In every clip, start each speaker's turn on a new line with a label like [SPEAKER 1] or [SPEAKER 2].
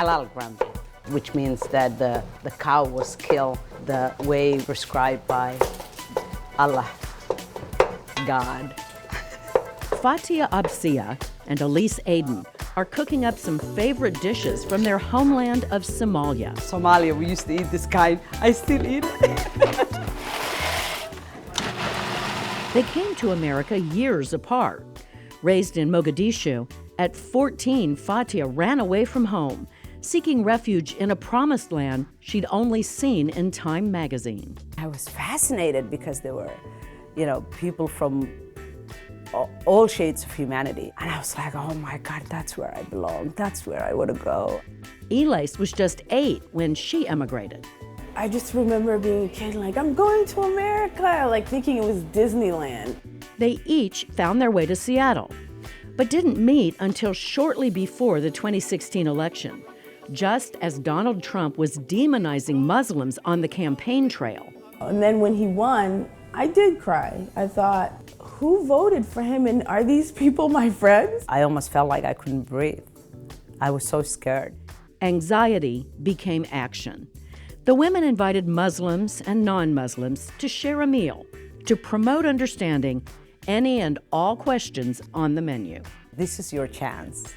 [SPEAKER 1] halal ground beef, which means that the cow was killed the way prescribed by Allah, God.
[SPEAKER 2] Fatia Absia and Elise Aden are cooking up some favorite dishes from their homeland of Somalia.
[SPEAKER 1] Somalia, we used to eat this kind. I still eat it.
[SPEAKER 2] They came to America years apart. Raised in Mogadishu, at 14, Fatia ran away from home, seeking refuge in a promised land she'd only seen in Time magazine.
[SPEAKER 1] I was fascinated because there were, people from all shades of humanity. And I was like, oh my God, that's where I belong. That's where I want to go.
[SPEAKER 2] Elise was just 8 when she emigrated.
[SPEAKER 3] I just remember being a kid like, I'm going to America, like thinking it was Disneyland.
[SPEAKER 2] They each found their way to Seattle, but didn't meet until shortly before the 2016 election, just as Donald Trump was demonizing Muslims on the campaign trail.
[SPEAKER 3] And then when he won, I did cry. I thought, who voted for him, and are these people my friends?
[SPEAKER 1] I almost felt like I couldn't breathe. I was so scared.
[SPEAKER 2] Anxiety became action. The women invited Muslims and non-Muslims to share a meal, to promote understanding any and all questions on the menu.
[SPEAKER 1] This is your chance,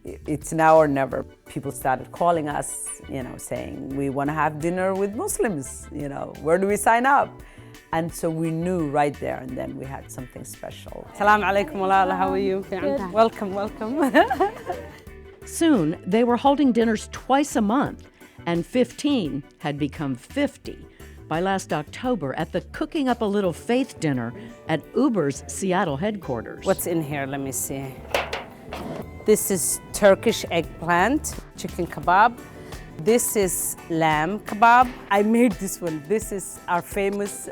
[SPEAKER 1] It's now or never. People started calling us, saying, we want to have dinner with Muslims, where do we sign up? And so we knew right there and then we had something special. Assalamu alaikum walala, how are you?
[SPEAKER 4] Good.
[SPEAKER 1] Welcome.
[SPEAKER 2] Soon, they were holding dinners twice a month, and 15 had become 50 by last October at the Cooking Up a Little Faith dinner at Uber's Seattle headquarters.
[SPEAKER 1] What's in here? Let me see. This is Turkish eggplant, chicken kebab. This is lamb kebab. I made this one. This is our famous,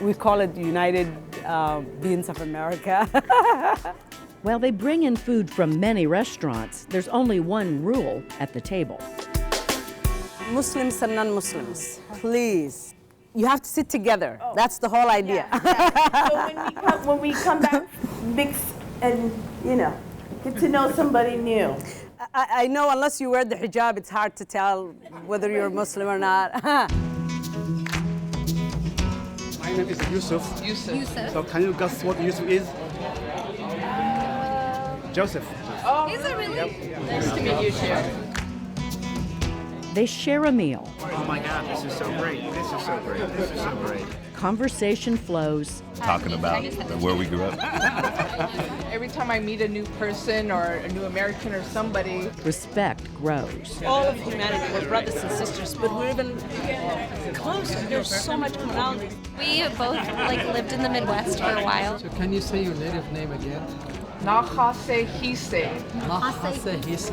[SPEAKER 1] we call it United Beans of America.
[SPEAKER 2] While they bring in food from many restaurants, there's only one rule at the table.
[SPEAKER 1] Muslims and non-Muslims, please. You have to sit together. Oh. That's the whole idea.
[SPEAKER 3] Yeah. So when we come back, mix and, get to know somebody new.
[SPEAKER 1] I know unless you wear the hijab, it's hard to tell whether you're Muslim or not.
[SPEAKER 5] My name is Yusuf. So can you guess what Yusuf is? Joseph.
[SPEAKER 4] Oh, is it really?
[SPEAKER 5] Yep.
[SPEAKER 4] Nice to meet you too.
[SPEAKER 2] They share a meal.
[SPEAKER 5] Oh my God, this is so great. This is so great. This is so great.
[SPEAKER 2] Conversation flows.
[SPEAKER 6] Talking about where we grew up.
[SPEAKER 4] Every time I meet a new person or a new American or somebody,
[SPEAKER 2] Respect grows.
[SPEAKER 7] All of humanity, we're brothers and sisters, but we're even closer. There's so much commonality.
[SPEAKER 8] We both lived in the Midwest for a while.
[SPEAKER 9] So can you say your native name again?
[SPEAKER 4] Nahase Hise.
[SPEAKER 9] Nahase Hise.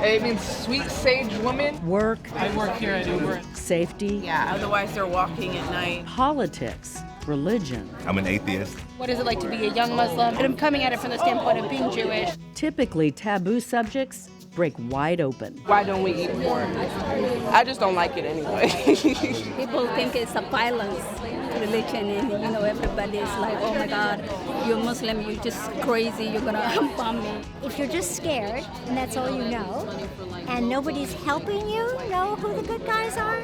[SPEAKER 4] It means sweet sage woman.
[SPEAKER 2] Work.
[SPEAKER 9] I work here at Uber.
[SPEAKER 2] Safety.
[SPEAKER 7] Yeah, otherwise they're walking at night.
[SPEAKER 2] Politics. Religion.
[SPEAKER 6] I'm an atheist.
[SPEAKER 8] What is it like to be a young Muslim? And I'm coming at it from the standpoint of being Jewish.
[SPEAKER 2] Typically taboo subjects break wide open.
[SPEAKER 4] Why don't we eat more? I just don't like it anyway.
[SPEAKER 10] People think it's a violence religion, and everybody's like, oh my God, you're Muslim, you're just crazy, you're gonna bomb me.
[SPEAKER 11] If you're just scared and that's all you know, and nobody's helping you know who the good guys are,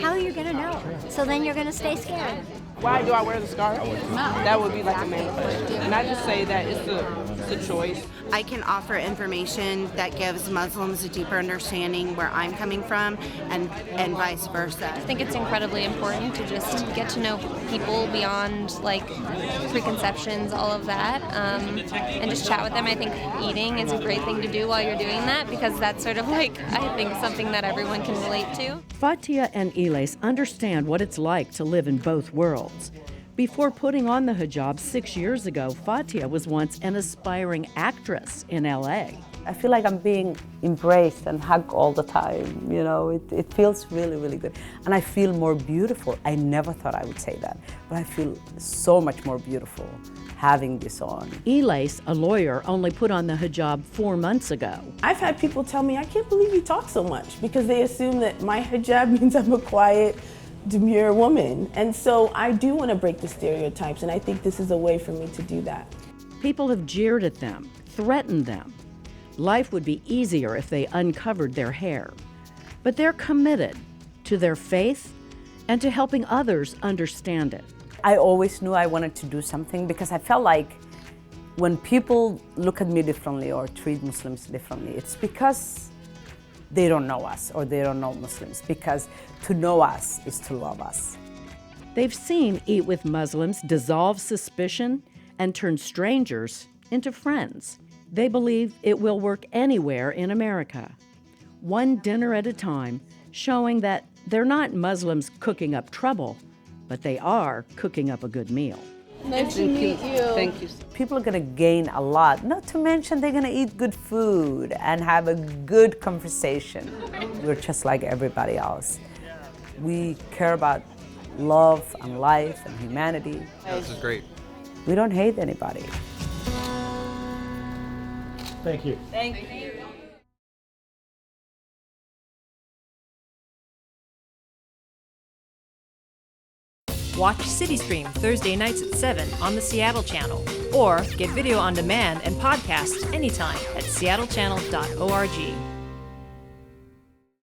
[SPEAKER 11] how are you gonna know? So then you're gonna stay scared.
[SPEAKER 4] Why do I wear the scarf? That would be like a main question. And I just say that it's a choice.
[SPEAKER 12] I can offer information that gives Muslims a deeper understanding where I'm coming from and vice versa.
[SPEAKER 8] I think it's incredibly important to just get to know people beyond preconceptions, all of that, and just chat with them. I think eating is a great thing to do while you're doing that because that's sort of I think something that everyone can relate to.
[SPEAKER 2] Fatia and Elise understand what it's like to live in both worlds. Before putting on the hijab 6 years ago, Fatia was once an aspiring actress in LA.
[SPEAKER 1] I feel like I'm being embraced and hugged all the time. It feels really, really good. And I feel more beautiful. I never thought I would say that, but I feel so much more beautiful having this on.
[SPEAKER 2] Elise, a lawyer, only put on the hijab 4 months ago.
[SPEAKER 3] I've had people tell me, I can't believe you talk so much, because they assume that my hijab means I'm a quiet, demure woman. And so I do want to break the stereotypes, and I think this is a way for me to do that.
[SPEAKER 2] People have jeered at them, threatened them. Life would be easier if they uncovered their hair. But they're committed to their faith and to helping others understand it.
[SPEAKER 1] I always knew I wanted to do something because I felt like when people look at me differently or treat Muslims differently, it's because they don't know us or they don't know Muslims, because to know us is to love us.
[SPEAKER 2] They've seen Eat with Muslims dissolve suspicion and turn strangers into friends. They believe it will work anywhere in America. One dinner at a time, showing that they're not Muslims cooking up trouble, but they are cooking up a good meal.
[SPEAKER 3] Nice to meet you.
[SPEAKER 1] Thank you. People are going to gain a lot, not to mention they're going to eat good food and have a good conversation. We're just like everybody else. We care about love and life and humanity.
[SPEAKER 13] This is great.
[SPEAKER 1] We don't hate anybody.
[SPEAKER 14] Thank you.
[SPEAKER 1] Thank you.
[SPEAKER 15] Watch CityStream Thursday nights at 7 on the Seattle channel, or get video on demand and podcasts anytime at seattlechannel.org.